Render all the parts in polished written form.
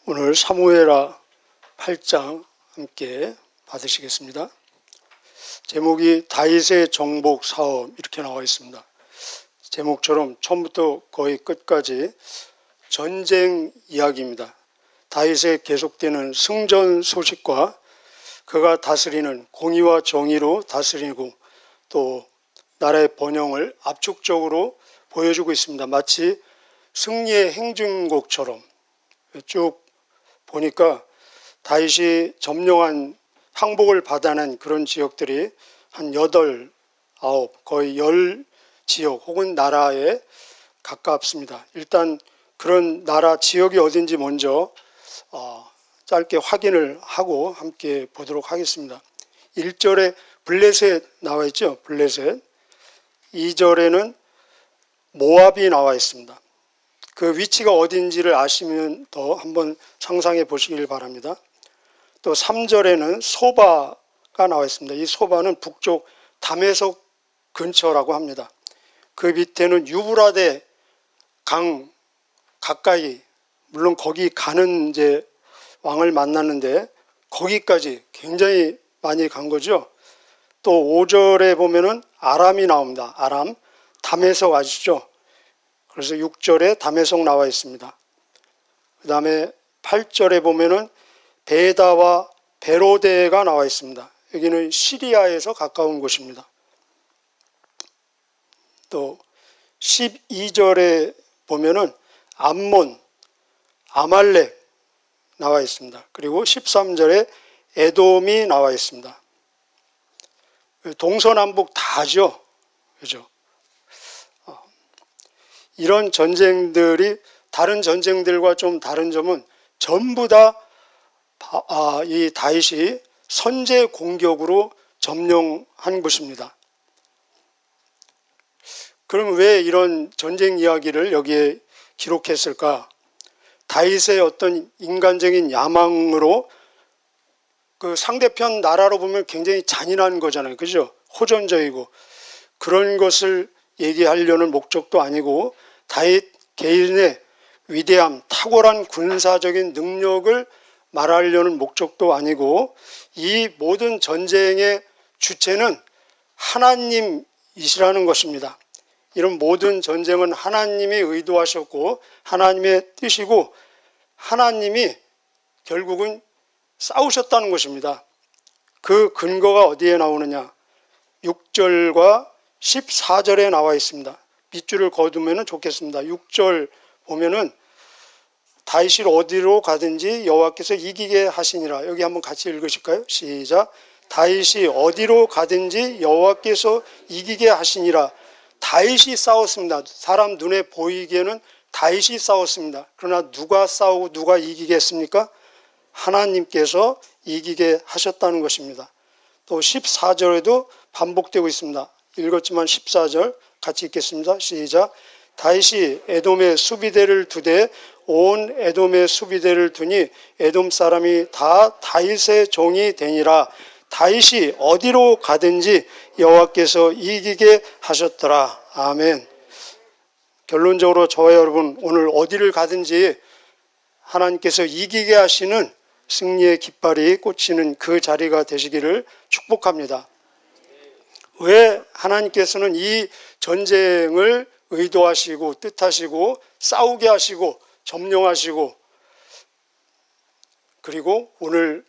오늘 사무엘하 8장 함께 받으시겠습니다. 제목이 다윗의 정복 사업 이렇게 나와 있습니다. 제목처럼 처음부터 거의 끝까지 전쟁 이야기입니다. 다윗의 계속되는 승전 소식과 그가 다스리는 공의와 정의로 다스리고 또 나라의 번영을 압축적으로 보여주고 있습니다. 마치 승리의 행진곡처럼 쭉 보니까 다윗이 점령한 항복을 받아낸 그런 지역들이 한 8, 9 거의 10지역 혹은 나라에 가깝습니다. 일단 그런 나라 지역이 어딘지 먼저 짧게 확인을 하고 함께 보도록 하겠습니다. 1절에 블레셋 나와 있죠. 블레셋. 2절에는 모압이 나와 있습니다. 그 위치가 어딘지를 아시면 더 한번 상상해 보시길 바랍니다. 또 3절에는 소바가 나와 있습니다. 이 소바는 북쪽 다메섹 근처라고 합니다. 그 밑에는 유브라데 강 가까이, 물론 거기 가는 이제 왕을 만났는데 거기까지 굉장히 많이 간 거죠. 또 5절에 보면은 아람이 나옵니다. 아람, 다메섹 아시죠? 그래서 6절에 다메섹 나와 있습니다. 그 다음에 8절에 보면은 베다와 베로데가 나와 있습니다. 여기는 시리아에서 가까운 곳입니다. 또 12절에 보면은 암몬, 아말렉 나와 있습니다. 그리고 13절에 에돔이 나와 있습니다. 동서남북 다죠. 그죠? 이런 전쟁들이 다른 전쟁들과 좀 다른 점은 전부 다 이 다윗이 선제 공격으로 점령한 것입니다. 그럼 왜 이런 전쟁 이야기를 여기에 기록했을까? 다윗의 어떤 인간적인 야망으로 그 상대편 나라로 보면 굉장히 잔인한 거잖아요. 그죠? 호전적이고 그런 것을 얘기하려는 목적도 아니고 다윗 개인의 위대함, 탁월한 군사적인 능력을 말하려는 목적도 아니고 이 모든 전쟁의 주체는 하나님이시라는 것입니다. 이런 모든 전쟁은 하나님이 의도하셨고 하나님의 뜻이고 하나님이 결국은 싸우셨다는 것입니다. 그 근거가 어디에 나오느냐? 6절과 14절에 나와 있습니다. 밑줄을 거두면 좋겠습니다. 6절 보면은 다윗이 어디로 가든지 여호와께서 이기게 하시니라. 여기 한번 같이 읽으실까요? 시작. 다윗이 어디로 가든지 여호와께서 이기게 하시니라. 다윗이 싸웠습니다. 사람 눈에 보이기에는 다윗이 싸웠습니다. 그러나 누가 싸우고 누가 이기겠습니까? 하나님께서 이기게 하셨다는 것입니다. 또 14절에도 반복되고 있습니다. 읽었지만 14절 같이 읽겠습니다. 시작. 다윗이 에돔의 수비대를 두되 온 에돔의 수비대를 두니 에돔 사람이 다 다윗의 종이 되니라. 다윗이 어디로 가든지 여호와께서 이기게 하셨더라. 아멘. 결론적으로 저와 여러분 오늘 어디를 가든지 하나님께서 이기게 하시는 승리의 깃발이 꽂히는 그 자리가 되시기를 축복합니다. 왜 하나님께서는 이 전쟁을 의도하시고 뜻하시고 싸우게 하시고 점령하시고 그리고 오늘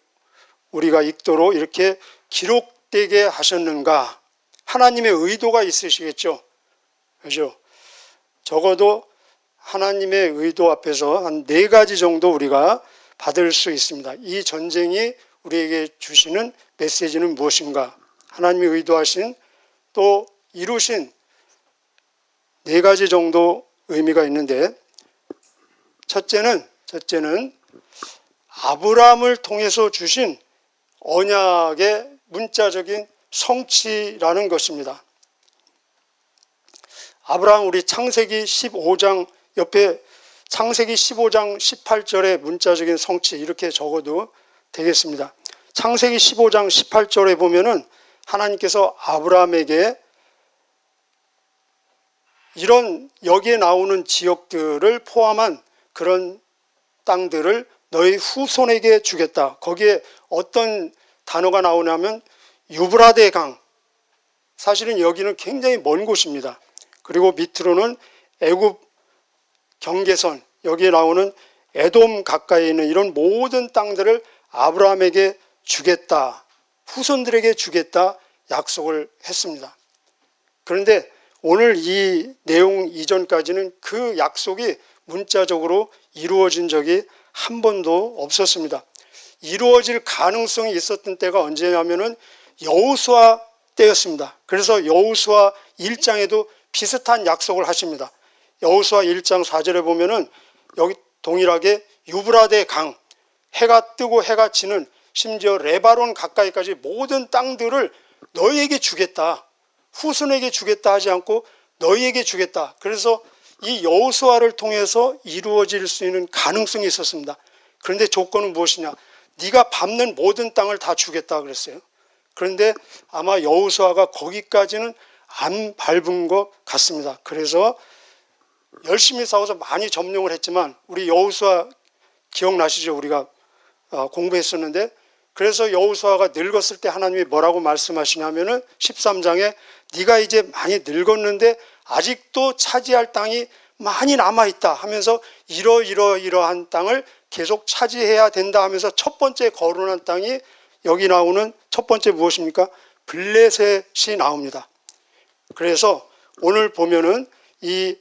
우리가 읽도록 이렇게 기록되게 하셨는가? 하나님의 의도가 있으시겠죠. 그렇죠? 적어도 하나님의 의도 앞에서 한 4가지 정도 우리가 받을 수 있습니다. 이 전쟁이 우리에게 주시는 메시지는 무엇인가? 하나님이 의도하신 또 이루신 4가지 정도 의미가 있는데 첫째는 아브라함을 통해서 주신 언약의 문자적인 성취라는 것입니다. 아브라함 우리 창세기 15장 옆에 창세기 15장 18절의 문자적인 성취 이렇게 적어도 되겠습니다. 창세기 15장 18절에 보면은 하나님께서 아브라함에게 이런 여기에 나오는 지역들을 포함한 그런 땅들을 너희 후손에게 주겠다. 거기에 어떤 단어가 나오냐면 유브라데 강. 사실은 여기는 굉장히 먼 곳입니다. 그리고 밑으로는 애굽 경계선, 여기에 나오는 에돔 가까이 있는 이런 모든 땅들을 아브라함에게 주겠다, 후손들에게 주겠다 약속을 했습니다. 그런데 오늘 이 내용 이전까지는 그 약속이 문자적으로 이루어진 적이 한 번도 없었습니다. 이루어질 가능성이 있었던 때가 언제냐면은 여호수아 때였습니다. 그래서 여호수아 1장에도 비슷한 약속을 하십니다. 여호수아 1장 4절에 보면은 여기 동일하게 유브라데 강, 해가 뜨고 해가 지는 심지어 레바논 가까이까지 모든 땅들을 너희에게 주겠다, 후손에게 주겠다 하지 않고 너희에게 주겠다. 그래서 이 여호수아를 통해서 이루어질 수 있는 가능성이 있었습니다. 그런데 조건은 무엇이냐? 네가 밟는 모든 땅을 다 주겠다 그랬어요. 그런데 아마 여호수아가 거기까지는 안 밟은 것 같습니다. 그래서 열심히 싸워서 많이 점령을 했지만, 우리 여호수아 기억나시죠? 우리가 공부했었는데, 그래서 여호수아가 늙었을 때 하나님이 뭐라고 말씀하시냐면은 13장에 네가 이제 많이 늙었는데 아직도 차지할 땅이 많이 남아있다 하면서 이러한 땅을 계속 차지해야 된다 하면서 첫 번째 거론한 땅이, 여기 나오는 첫 번째 무엇입니까? 블레셋이 나옵니다. 그래서 오늘 보면은 이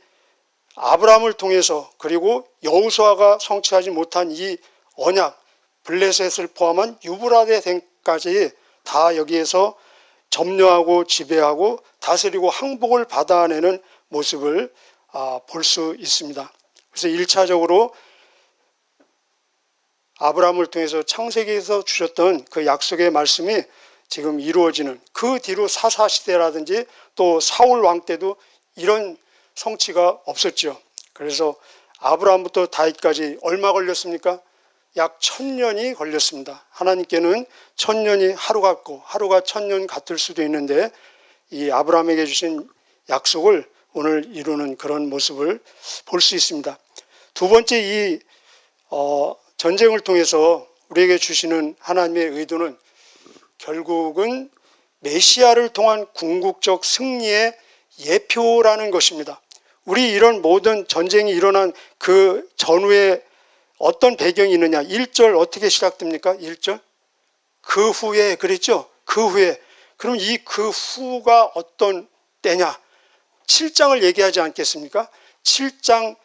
아브라함을 통해서, 그리고 여호수아가 성취하지 못한 이 언약, 블레셋을 포함한 유브라데 댐까지 다 여기에서 점령하고 지배하고 다스리고 항복을 받아내는 모습을 볼 수 있습니다. 그래서 1차적으로 아브라함을 통해서 창세기에서 주셨던 그 약속의 말씀이 지금 이루어지는, 그 뒤로 사사시대라든지 또 사울 왕 때도 이런 성취가 없었죠. 그래서 아브라함부터 다윗까지 얼마 걸렸습니까? 약 1000년이 걸렸습니다. 하나님께는 1000년이 하루 같고 하루가 1000년 같을 수도 있는데, 이 아브라함에게 주신 약속을 오늘 이루는 그런 모습을 볼 수 있습니다. 두 번째, 이 전쟁을 통해서 우리에게 주시는 하나님의 의도는 결국은 메시아를 통한 궁극적 승리의 예표라는 것입니다. 우리 이런 모든 전쟁이 일어난 그 전후에 어떤 배경이 있느냐? 1절 어떻게 시작됩니까? 1절 그 후에, 그랬죠? 그 후에. 그럼 이 그 후가 어떤 때냐? 7장을 얘기하지 않겠습니까? 7장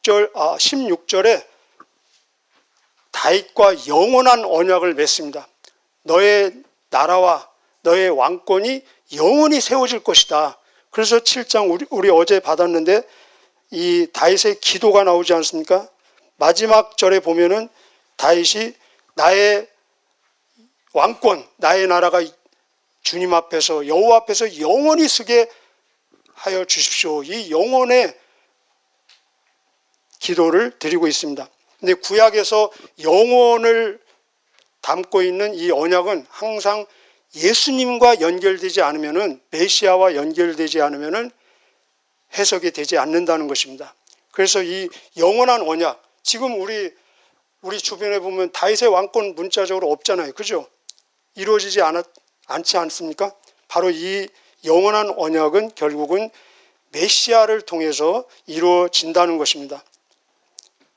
16절에 다윗과 영원한 언약을 맺습니다. 너의 나라와 너의 왕권이 영원히 세워질 것이다. 그래서 7장 우리 어제 받았는데 이 다윗의 기도가 나오지 않습니까? 마지막 절에 보면은 다윗이 나의 왕권, 나의 나라가 주님 앞에서, 여호와 앞에서 영원히 서게 하여 주십시오. 이 영원의 기도를 드리고 있습니다. 근데 구약에서 영원을 담고 있는 이 언약은 항상 예수님과 연결되지 않으면은, 메시아와 연결되지 않으면은 해석이 되지 않는다는 것입니다. 그래서 이 영원한 언약, 지금 우리 주변에 보면 다윗의 왕권 문자적으로 없잖아요. 그죠? 이루어지지 않지 않습니까? 바로 이 영원한 언약은 결국은 메시아를 통해서 이루어진다는 것입니다.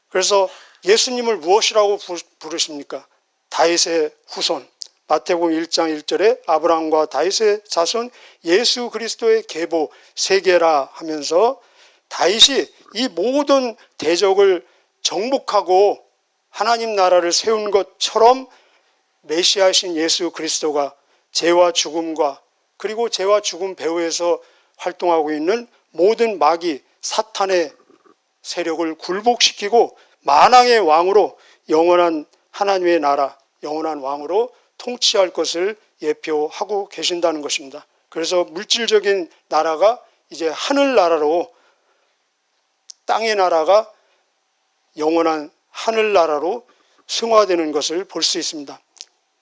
그래서 예수님을 무엇이라고 부르십니까? 다윗의 후손. 마태복음 1장 1절에 아브라함과 다윗의 자손 예수 그리스도의 계보 세계라 하면서 다윗이 이 모든 대적을 정복하고 하나님 나라를 세운 것처럼 메시아이신 예수 그리스도가 죄와 죽음과, 그리고 죄와 죽음 배후에서 활동하고 있는 모든 마귀 사탄의 세력을 굴복시키고 만왕의 왕으로, 영원한 하나님의 나라, 영원한 왕으로 통치할 것을 예표하고 계신다는 것입니다. 그래서 물질적인 나라가 이제 하늘나라로, 땅의 나라가 영원한 하늘나라로 승화되는 것을 볼 수 있습니다.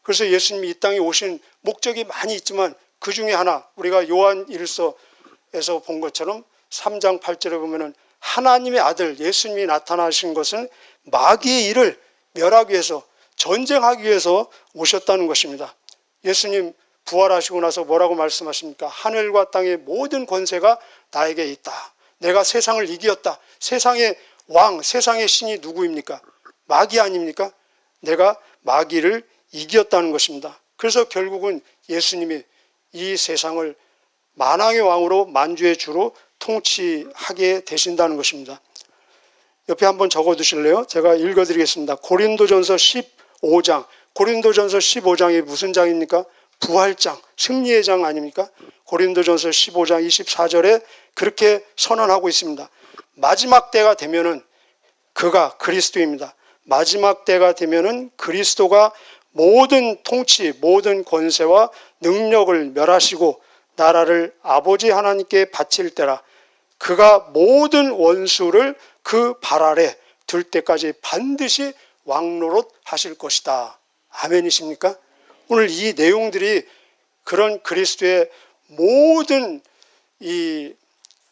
그래서 예수님이 이 땅에 오신 목적이 많이 있지만 그 중에 하나, 우리가 요한 1서에서 본 것처럼 3장 8절에 보면은 하나님의 아들 예수님이 나타나신 것은 마귀의 일을 멸하기 위해서, 전쟁하기 위해서 오셨다는 것입니다. 예수님 부활하시고 나서 뭐라고 말씀하십니까? 하늘과 땅의 모든 권세가 나에게 있다. 내가 세상을 이겼다. 세상의 왕, 세상의 신이 누구입니까? 마귀 아닙니까? 내가 마귀를 이겼다는 것입니다. 그래서 결국은 예수님이 이 세상을 만왕의 왕으로, 만주의 주로 통치하게 되신다는 것입니다. 옆에 한번 적어두실래요? 제가 읽어드리겠습니다. 고린도전서 15장. 고린도전서 15장이 무슨 장입니까? 부활장, 승리의 장 아닙니까? 고린도전서 15장 24절에 그렇게 선언하고 있습니다. 마지막 때가 되면은 그가 그리스도입니다. 마지막 때가 되면은 그리스도가 모든 통치, 모든 권세와 능력을 멸하시고 나라를 아버지 하나님께 바칠 때라. 그가 모든 원수를 그 발 아래 둘 때까지 반드시 왕노릇 하실 것이다. 아멘이십니까? 오늘 이 내용들이 그런 그리스도의 모든 이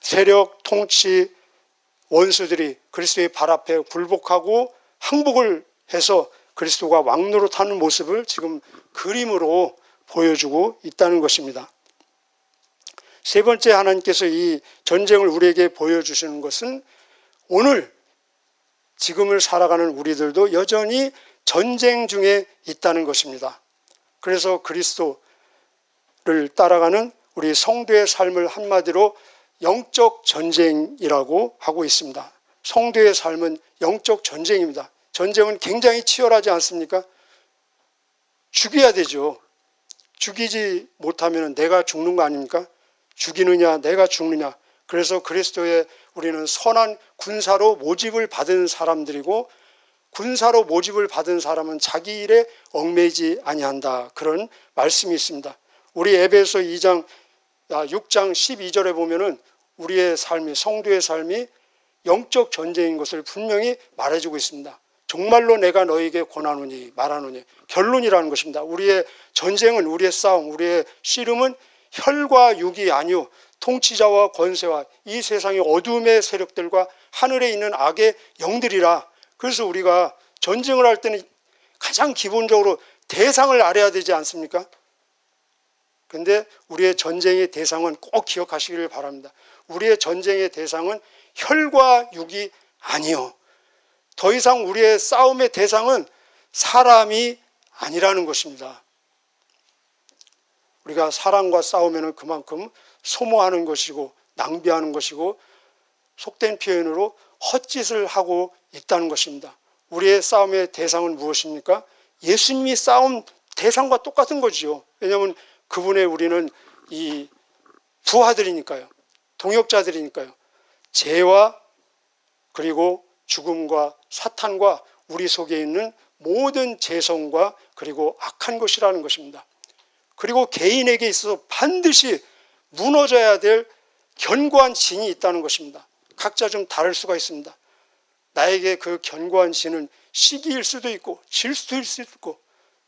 세력, 통치, 원수들이 그리스도의 발 앞에 굴복하고 항복을 해서 그리스도가 왕노릇하는 모습을 지금 그림으로 보여주고 있다는 것입니다. 세 번째, 하나님께서 이 전쟁을 우리에게 보여주시는 것은 오늘 지금을 살아가는 우리들도 여전히 전쟁 중에 있다는 것입니다. 그래서 그리스도를 따라가는 우리 성도의 삶을 한마디로 영적 전쟁이라고 하고 있습니다. 성도의 삶은 영적 전쟁입니다. 전쟁은 굉장히 치열하지 않습니까? 죽여야 되죠. 죽이지 못하면 내가 죽는 거 아닙니까? 죽이느냐 내가 죽느냐. 그래서 그리스도의 우리는 선한 군사로 모집을 받은 사람들이고, 군사로 모집을 받은 사람은 자기 일에 얽매이지 아니한다. 그런 말씀이 있습니다. 우리 에베소 6장 12절에 보면은 우리의 삶이, 성도의 삶이 영적 전쟁인 것을 분명히 말해주고 있습니다. 정말로 내가 너에게 권하노니 말하노니, 결론이라는 것입니다. 우리의 전쟁은, 우리의 싸움, 우리의 씨름은 혈과 육이 아니요 통치자와 권세와 이 세상의 어둠의 세력들과 하늘에 있는 악의 영들이라. 그래서 우리가 전쟁을 할 때는 가장 기본적으로 대상을 알아야 되지 않습니까? 그런데 우리의 전쟁의 대상은 꼭 기억하시기를 바랍니다. 우리의 전쟁의 대상은 혈과 육이 아니요, 더 이상 우리의 싸움의 대상은 사람이 아니라는 것입니다. 우리가 사람과 싸우면 그만큼 소모하는 것이고 낭비하는 것이고, 속된 표현으로 헛짓을 하고 있다는 것입니다. 우리의 싸움의 대상은 무엇입니까? 예수님이 싸움 대상과 똑같은 거지요. 왜냐하면 그분의 우리는 이 부하들이니까요. 동역자들이니까요. 죄와 그리고 죽음과 사탄과 우리 속에 있는 모든 죄성과 그리고 악한 것이라는 것입니다. 그리고 개인에게 있어서 반드시 무너져야 될 견고한 진이 있다는 것입니다. 각자 좀 다를 수가 있습니다. 나에게 그 견고한 진은 시기일 수도 있고 질투일 수도 있고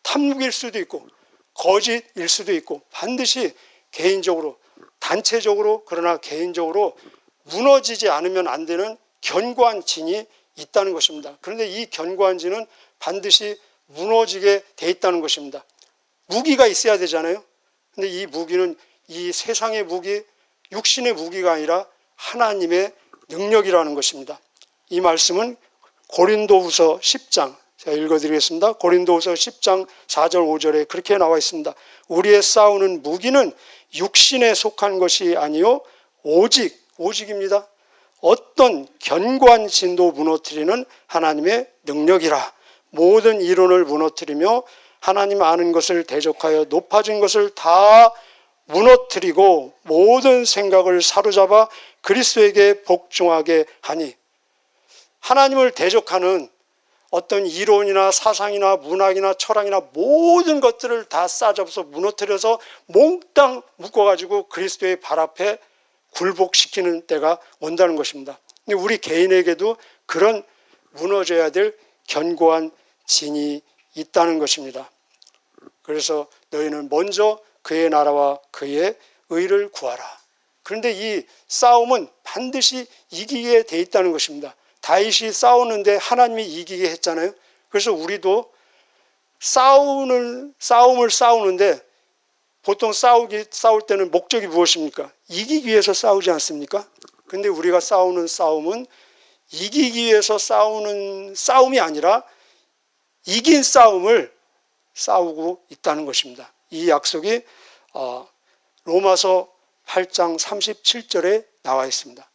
탐욕일 수도 있고 거짓일 수도 있고, 반드시 개인적으로, 단체적으로, 그러나 개인적으로 무너지지 않으면 안 되는 견고한 진이 있다는 것입니다. 그런데 이 견고한 진은 반드시 무너지게 돼 있다는 것입니다. 무기가 있어야 되잖아요. 근데 이 무기는 이 세상의 무기, 육신의 무기가 아니라 하나님의 능력이라는 것입니다. 이 말씀은 고린도후서 10장, 제가 읽어드리겠습니다. 고린도후서 10장 4절 5절에 그렇게 나와 있습니다. 우리의 싸우는 무기는 육신에 속한 것이 아니요 오직입니다. 어떤 견고한 진도 무너뜨리는 하나님의 능력이라. 모든 이론을 무너뜨리며 하나님 아는 것을 대적하여 높아진 것을 다 무너뜨리고 모든 생각을 사로잡아 그리스도에게 복종하게 하니. 하나님을 대적하는 어떤 이론이나 사상이나 문학이나 철학이나 모든 것들을 다 싸잡아서 무너뜨려서 몽땅 묶어가지고 그리스도의 발 앞에 굴복시키는 때가 온다는 것입니다. 근데 우리 개인에게도 그런 무너져야 될 견고한 진이 있다는 것입니다. 그래서 너희는 먼저 그의 나라와 그의 의를 구하라. 그런데 이 싸움은 반드시 이기게 돼 있다는 것입니다. 다윗이 싸우는데 하나님이 이기게 했잖아요. 그래서 우리도 싸움을 싸우는데 보통 싸울 때는 목적이 무엇입니까? 이기기 위해서 싸우지 않습니까? 근데 우리가 싸우는 싸움은 이기기 위해서 싸우는 싸움이 아니라 이긴 싸움을 싸우고 있다는 것입니다. 이 약속이 로마서 8장 37절에 나와 있습니다.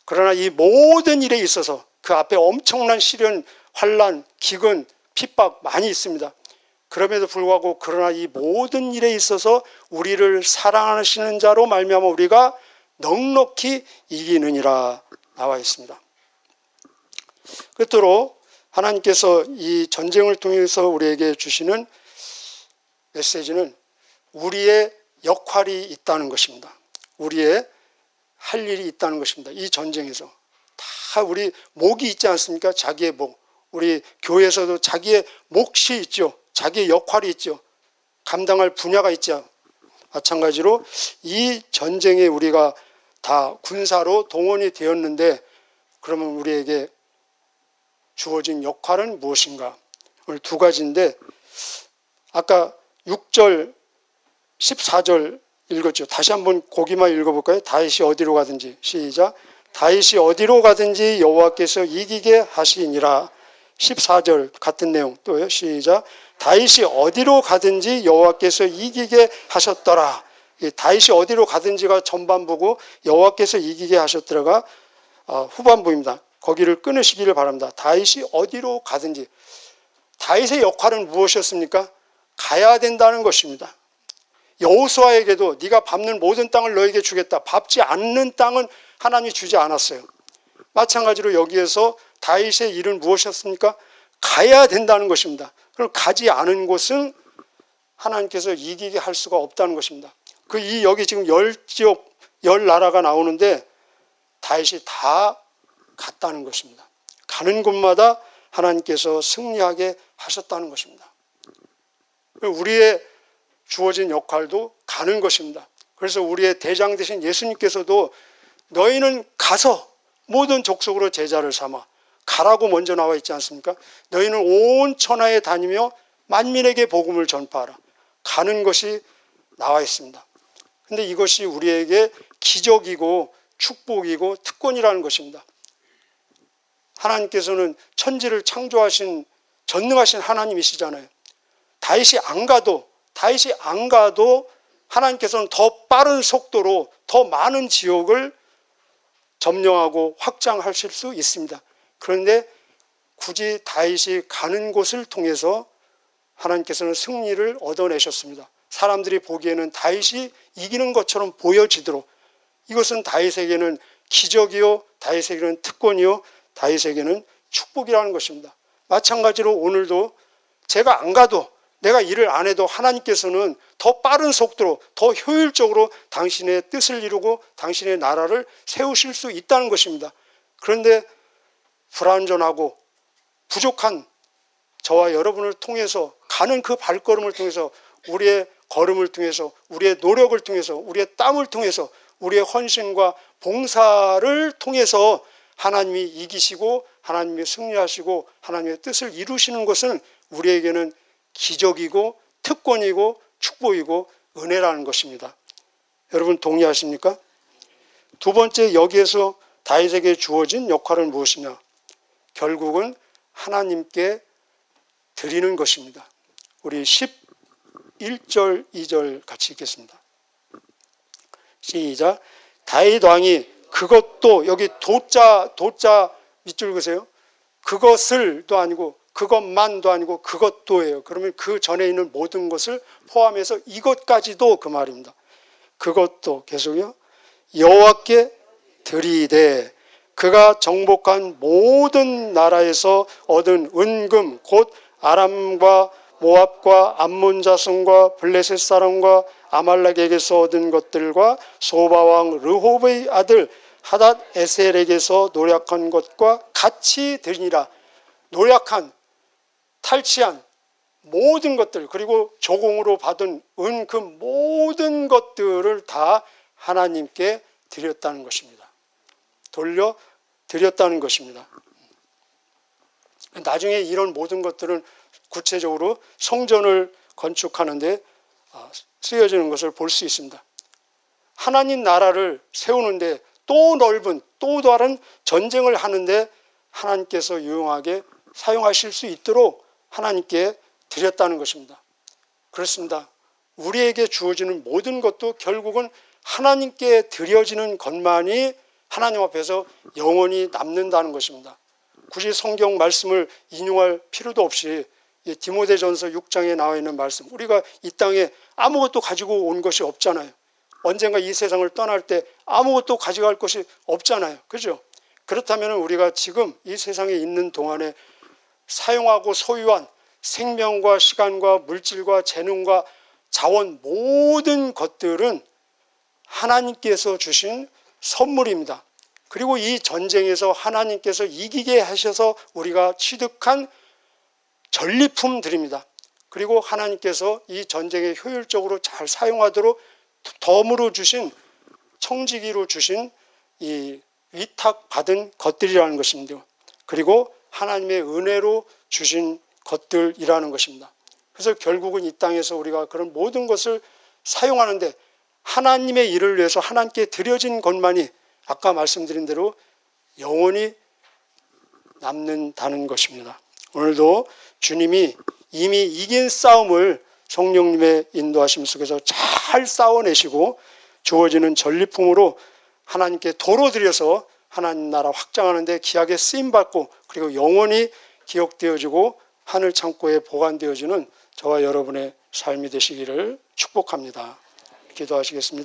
그러나 이 모든 일에 있어서 그 앞에 엄청난 시련, 환난, 기근, 핍박 많이 있습니다. 그럼에도 불구하고 그러나 이 모든 일에 있어서 우리를 사랑하시는 자로 말미암아 우리가 넉넉히 이기느니라 나와 있습니다. 끝으로 하나님께서 이 전쟁을 통해서 우리에게 주시는 메시지는 우리의 역할이 있다는 것입니다. 우리의 할 일이 있다는 것입니다. 이 전쟁에서 다 우리 몫이 있지 않습니까? 자기의 몫. 우리 교회에서도 자기의 몫이 있죠. 자기의 역할이 있죠. 감당할 분야가 있죠. 마찬가지로 이 전쟁에 우리가 다 군사로 동원이 되었는데 그러면 우리에게 주어진 역할은 무엇인가? 오늘 두 가지인데 아까 6절, 14절 읽었죠. 다시 한번 거기만 읽어볼까요? 다윗이 어디로 가든지 시작. 다윗이 어디로 가든지 여호와께서 이기게 하시니라. 14절 같은 내용 또요. 시작. 다윗이 어디로 가든지 여호와께서 이기게 하셨더라. 다윗이 어디로 가든지가 전반부고 여호와께서 이기게 하셨더라가 후반부입니다. 거기를 끊으시기를 바랍니다. 다윗이 어디로 가든지. 다윗의 역할은 무엇이었습니까? 가야 된다는 것입니다. 여호수아에게도 네가 밟는 모든 땅을 너에게 주겠다. 밟지 않는 땅은 하나님이 주지 않았어요. 마찬가지로 여기에서 다윗의 일은 무엇이었습니까? 가야 된다는 것입니다. 그럼 가지 않은 곳은 하나님께서 이기게 할 수가 없다는 것입니다. 여기 지금 10지역, 10나라가 나오는데 다윗이 다 갔다는 것입니다. 가는 곳마다 하나님께서 승리하게 하셨다는 것입니다. 우리의 주어진 역할도 가는 것입니다. 그래서 우리의 대장 되신 예수님께서도 너희는 가서 모든 족속으로 제자를 삼아 가라고 먼저 나와 있지 않습니까? 너희는 온 천하에 다니며 만민에게 복음을 전파하라. 가는 것이 나와 있습니다. 근데 이것이 우리에게 기적이고 축복이고 특권이라는 것입니다. 하나님께서는 천지를 창조하신 전능하신 하나님이시잖아요. 다윗이 안 가도 하나님께서는 더 빠른 속도로 더 많은 지역을 점령하고 확장하실 수 있습니다. 그런데 굳이 다윗이 가는 곳을 통해서 하나님께서는 승리를 얻어내셨습니다. 사람들이 보기에는 다윗이 이기는 것처럼 보여지도록 이것은 다윗에게는 기적이요, 다윗에게는 특권이요, 다윗에게는 축복이라는 것입니다. 마찬가지로 오늘도 제가 안 가도 내가 일을 안 해도 하나님께서는 더 빠른 속도로 더 효율적으로 당신의 뜻을 이루고 당신의 나라를 세우실 수 있다는 것입니다. 그런데 불완전하고 부족한 저와 여러분을 통해서 가는 그 발걸음을 통해서 우리의 걸음을 통해서 우리의 노력을 통해서 우리의 땀을 통해서 우리의 헌신과 봉사를 통해서 하나님이 이기시고 하나님이 승리하시고 하나님의 뜻을 이루시는 것은 우리에게는 기적이고 특권이고 축복이고 은혜라는 것입니다. 여러분 동의하십니까? 두 번째, 여기에서 다윗에게 주어진 역할은 무엇이냐? 결국은 하나님께 드리는 것입니다. 우리 11절, 2절 같이 읽겠습니다. 시작. 다윗 왕이 그것도, 여기 도자 밑줄 그으세요. 그것을도 아니고 그것만도 아니고 그것도예요. 그러면 그 전에 있는 모든 것을 포함해서 이것까지도 그 말입니다. 그것도 계속요. 여호와께 드리되 그가 정복한 모든 나라에서 얻은 은금 곧 아람과 모압과 암몬 자손과 블레셋 사람과 아말렉에게서 얻은 것들과 소바왕 르홉의 아들 하닷 에셀에게서 노력한 것과 같이 드리니라. 노력한, 탈취한 모든 것들, 그리고 조공으로 받은 은 그 모든 것들을 다 하나님께 드렸다는 것입니다. 돌려 드렸다는 것입니다. 나중에 이런 모든 것들은 구체적으로 성전을 건축하는데 쓰여지는 것을 볼 수 있습니다. 하나님 나라를 세우는데 또 넓은 또 다른 전쟁을 하는데 하나님께서 유용하게 사용하실 수 있도록 하나님께 드렸다는 것입니다. 그렇습니다. 우리에게 주어지는 모든 것도 결국은 하나님께 드려지는 것만이 하나님 앞에서 영원히 남는다는 것입니다. 굳이 성경 말씀을 인용할 필요도 없이 디모데전서 6장에 나와 있는 말씀, 우리가 이 땅에 아무것도 가지고 온 것이 없잖아요. 언젠가 이 세상을 떠날 때 아무것도 가져갈 것이 없잖아요. 그죠? 그렇다면 우리가 지금 이 세상에 있는 동안에 사용하고 소유한 생명과 시간과 물질과 재능과 자원 모든 것들은 하나님께서 주신 선물입니다. 그리고 이 전쟁에서 하나님께서 이기게 하셔서 우리가 취득한 전리품들입니다. 그리고 하나님께서 이 전쟁에 효율적으로 잘 사용하도록 덤으로 주신, 청지기로 주신 이 위탁받은 것들이라는 것입니다. 그리고 하나님의 은혜로 주신 것들이라는 것입니다. 그래서 결국은 이 땅에서 우리가 그런 모든 것을 사용하는데 하나님의 일을 위해서 하나님께 드려진 것만이 아까 말씀드린 대로 영원히 남는다는 것입니다. 오늘도 주님이 이미 이긴 싸움을 성령님의 인도하심 속에서 잘 싸워내시고 주어지는 전리품으로 하나님께 도로 드려서 하나님 나라 확장하는 데 귀하게 쓰임받고 그리고 영원히 기억되어지고 하늘 창고에 보관되어지는 저와 여러분의 삶이 되시기를 축복합니다. 기도하시겠습니다.